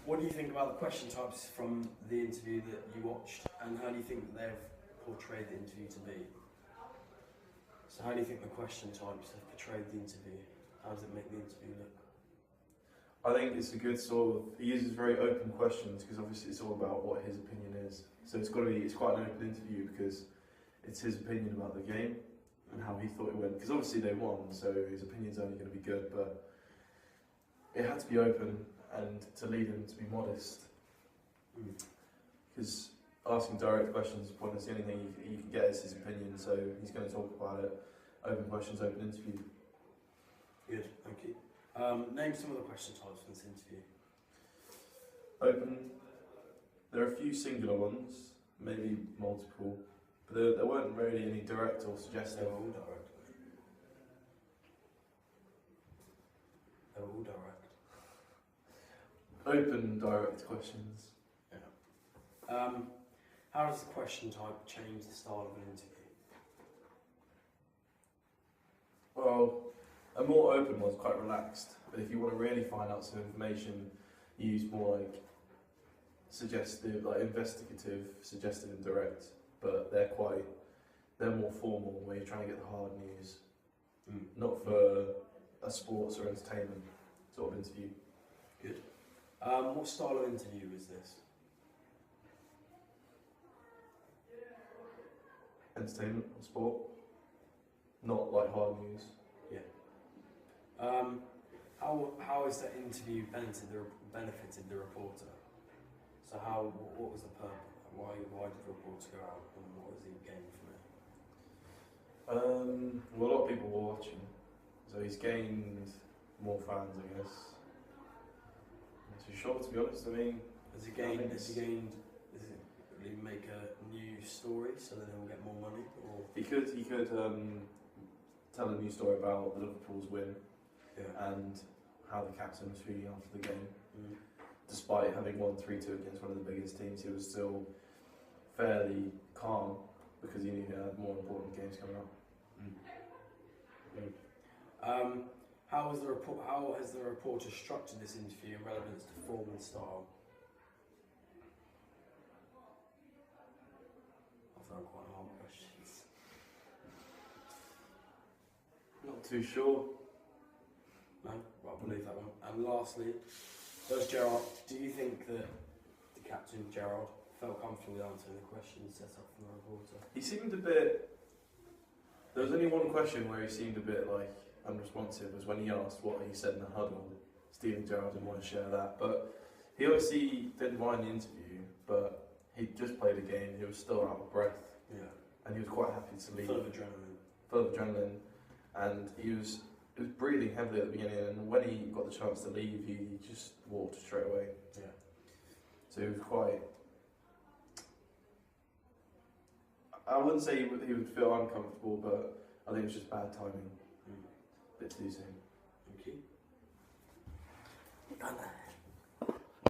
What do you think about the question types from the interview that you watched, and how do you think that they've portrayed the interview to be? So how do you think the question types have portrayed the interview? How does it make the interview look? I think it's a good sort of, he uses very open questions because obviously it's all about what his opinion is. So it's quite an open interview because it's his opinion about the game and how he thought it went. Because obviously they won, so his opinion's only going to be good, but it had to be open and to lead him to be modest. Because asking direct questions is pointless. The only thing you can get is his opinion, so he's going to talk about it. Open questions, open interview. Good, thank you. Name some of the question types from this interview. Open. There are a few singular ones, maybe multiple, but there weren't really any direct or suggestive. They were all direct. They were all direct. Open, direct questions. Yeah. How does the question type change the style of an interview? Well, a more open one's quite relaxed, but if you want to really find out some information, you use more like suggestive, like investigative, suggestive and direct, but they're more formal where you're trying to get the hard news, not for a sports or entertainment sort of interview. Good. What style of interview is this? Entertainment or sport, not like hard news. Yeah. How has that interview benefited the reporter? So what was the purpose? Why did the reporter go out, and what was he gained from it? Well, a lot of people were watching, so he's gained more fans, I guess. I'm not too sure, to be honest. I mean, Does he make a new story so that he'll get more money? Or he could tell a new story about Liverpool's win and how the captain was feeling after the game. Despite having won 3-2 against one of the biggest teams, he was still fairly calm because he knew he had more important games coming up. How has the reporter structured this interview in relevance to form and style? I've thrown quite hard questions. Not too sure. No, well, I believe that one. And lastly, do you think that the captain, Gerrard, felt comfortable with answering the questions set up from the reporter? He seemed a bit... There was only one question where he seemed a bit like unresponsive, was when he asked what he said in the huddle. Steven Gerrard didn't want to share that, but he obviously didn't mind the interview, but he just played a game, he was still out of breath. Yeah. And he was quite happy to leave. Full of adrenaline. Full of adrenaline. And he was breathing heavily at the beginning, and when he got the chance to leave, he just walked straight away. Yeah. So he was quite... I wouldn't say he would feel uncomfortable, but I think it was just bad timing. A bit too soon. Thank you.